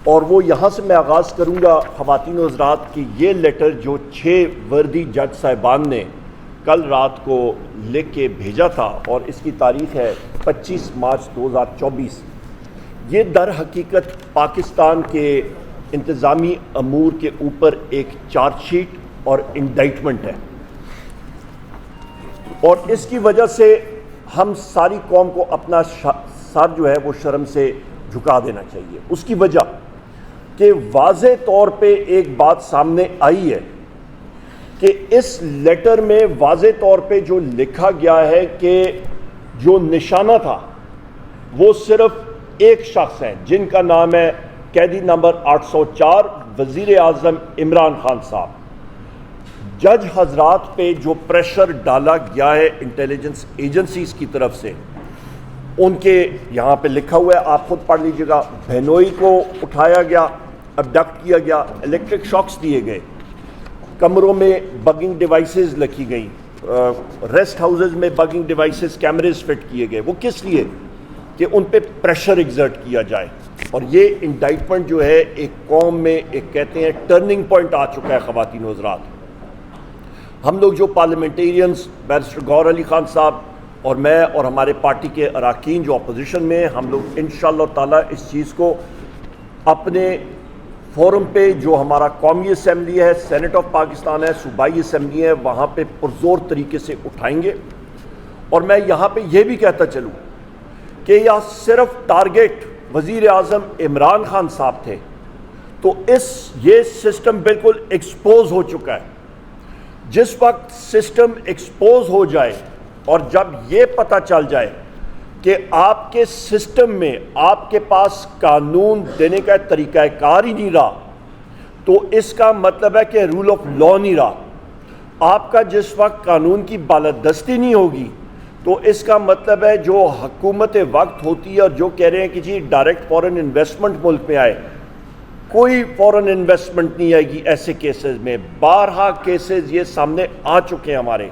اور وہ یہاں سے میں آغاز کروں گا خواتین و حضرات کہ یہ لیٹر جو 6 وردی جج صاحبان نے کل رات کو لکھ کے بھیجا تھا اور اس کی تاریخ ہے 25 مارچ 2024، یہ در حقیقت پاکستان کے انتظامی امور کے اوپر ایک چارج شیٹ اور انڈائٹمنٹ ہے، اور اس کی وجہ سے ہم ساری قوم کو اپنا سر جو ہے وہ شرم سے جھکا دینا چاہیے۔ اس کی وجہ کہ واضح طور پہ ایک بات سامنے آئی ہے کہ اس لیٹر میں واضح طور پہ جو لکھا گیا ہے کہ جو نشانہ تھا وہ صرف ایک شخص ہے جن کا نام ہے قیدی نمبر 804 وزیر اعظم عمران خان صاحب۔ جج حضرات پہ جو پریشر ڈالا گیا ہے انٹیلیجنس ایجنسیز کی طرف سے، ان کے یہاں پہ لکھا ہوا ہے، آپ خود پڑھ لیجئے گا، بہنوئی کو اٹھایا گیا، ابڈکٹ کیا گیا، الیکٹرک شاکس دیے گئے، کمروں میں بگنگ ڈیوائسز لکھی گئیں، ریسٹ ہاؤسز میں بگنگ ڈیوائسز کیمریز فٹ کیے گئے۔ وہ کس لیے؟ کہ ان پہ پریشر ایگزرٹ کیا جائے۔ اور یہ انڈائٹمنٹ جو ہے ایک قوم میں ایک کہتے ہیں ٹرننگ پوائنٹ آ چکا ہے۔ خواتین و حضرات، ہم لوگ جو پارلیمنٹیرینز بیرسٹر گوہر علی خان صاحب اور میں اور ہمارے پارٹی کے اراکین جو اپوزیشن میں ہیں، ہم لوگ انشاءاللہ تعالیٰ اس چیز کو اپنے فورم پہ جو ہمارا قومی اسمبلی ہے، سینٹ آف پاکستان ہے، صوبائی اسمبلی ہے، وہاں پہ پرزور طریقے سے اٹھائیں گے۔ اور میں یہاں پہ یہ بھی کہتا چلوں کہ یہ صرف ٹارگیٹ وزیر اعظم عمران خان صاحب تھے تو یہ سسٹم بالکل ایکسپوز ہو چکا ہے۔ جس وقت سسٹم ایکسپوز ہو جائے اور جب یہ پتہ چل جائے کہ آپ کے سسٹم میں آپ کے پاس قانون دینے کا طریقہ کار ہی نہیں رہا، تو اس کا مطلب ہے کہ رول آف لا نہیں رہا۔ آپ کا جس وقت قانون کی بالادستی نہیں ہوگی تو اس کا مطلب ہے جو حکومت وقت ہوتی ہے اور جو کہہ رہے ہیں کہ جی ڈائریکٹ فورن انویسٹمنٹ ملک میں آئے، کوئی فورن انویسٹمنٹ نہیں آئے گی۔ ایسے کیسز میں بارہا کیسز یہ سامنے آ چکے ہیں ہمارے،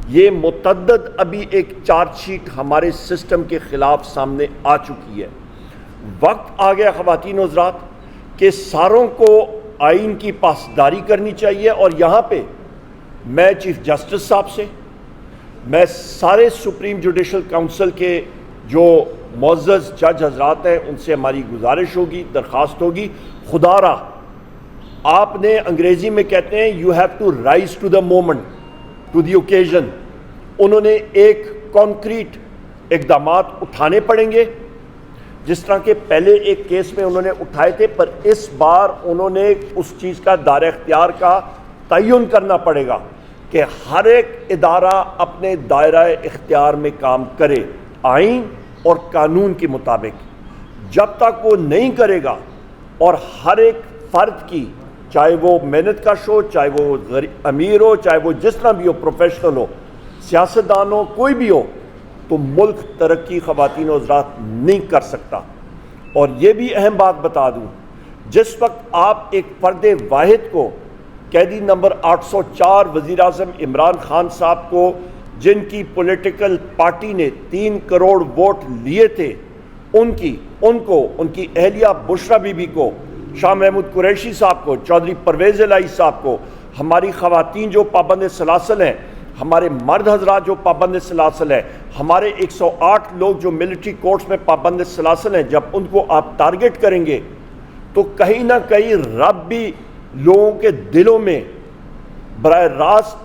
یہ متعدد ابھی ایک چارج شیٹ ہمارے سسٹم کے خلاف سامنے آ چکی ہے۔ وقت آ گیا خواتین و حضرات کہ ساروں کو آئین کی پاسداری کرنی چاہیے۔ اور یہاں پہ میں چیف جسٹس صاحب سے، میں سارے سپریم جوڈیشل کونسل کے جو معزز جج حضرات ہیں ان سے ہماری گزارش ہوگی، درخواست ہوگی، خدا را آپ نے انگریزی میں کہتے ہیں you have to rise to the moment, to the occasion. انہوں نے ایک کانکریٹ اقدامات اٹھانے پڑیں گے، جس طرح کہ پہلے ایک کیس میں انہوں نے اٹھائے تھے، پر اس بار انہوں نے اس چیز کا دائرہ اختیار کا تعین کرنا پڑے گا کہ ہر ایک ادارہ اپنے دائرہ اختیار میں کام کرے آئین اور قانون کے مطابق۔ جب تک وہ نہیں کرے گا اور ہر ایک فرد کی، چاہے وہ محنت کش ہو، چاہے وہ امیر ہو، چاہے وہ جس طرح بھی ہو، پروفیشنل ہو، سیاستدان ہو، کوئی بھی ہو، تو ملک ترقی خواتین و حضرات نہیں کر سکتا۔ اور یہ بھی اہم بات بتا دوں، جس وقت آپ ایک فرد واحد کو، قیدی نمبر 804 وزیر اعظم عمران خان صاحب کو، جن کی پولیٹیکل پارٹی نے 3 کروڑ ووٹ لیے تھے، ان کی اہلیہ بشرا بی بی کو، شاہ محمود قریشی صاحب کو، چودھری پرویز الہی صاحب کو، ہماری خواتین جو پابند سلاسل ہیں، ہمارے مرد حضرات جو پابند سلاسل ہیں، ہمارے 108 لوگ جو ملٹری کورٹس میں پابند سلاسل ہیں، جب ان کو آپ ٹارگٹ کریں گے تو کہیں نہ کہیں رب بھی لوگوں کے دلوں میں براہ راست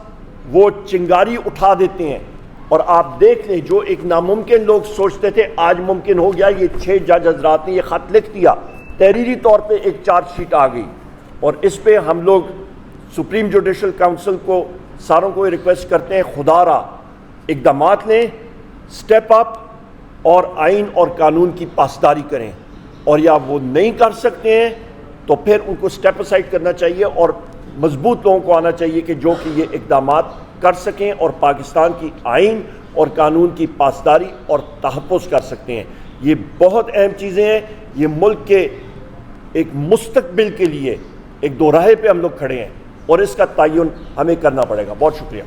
وہ چنگاری اٹھا دیتے ہیں۔ اور آپ دیکھ لیں، جو ایک ناممکن لوگ سوچتے تھے آج ممکن ہو گیا۔ یہ 6 جج حضرات نے یہ خط لکھ دیا، تحریری طور پہ ایک چارج شیٹ آ گئی، اور اس پہ ہم لوگ سپریم جوڈیشل کونسل کو ساروں کو ریکویسٹ کرتے ہیں، خدا را اقدامات لیں، سٹیپ اپ اور آئین اور قانون کی پاسداری کریں۔ اور یا وہ نہیں کر سکتے ہیں تو پھر ان کو سٹیپ اسائڈ کرنا چاہیے اور مضبوط لوگوں کو آنا چاہیے کہ جو کہ یہ اقدامات کر سکیں اور پاکستان کی آئین اور قانون کی پاسداری اور تحفظ کر سکتے ہیں۔ یہ بہت اہم چیزیں ہیں، یہ ملک کے ایک مستقبل کے لیے ایک دوراہے پہ ہم لوگ کھڑے ہیں اور اس کا تعین ہمیں کرنا پڑے گا۔ بہت شکریہ۔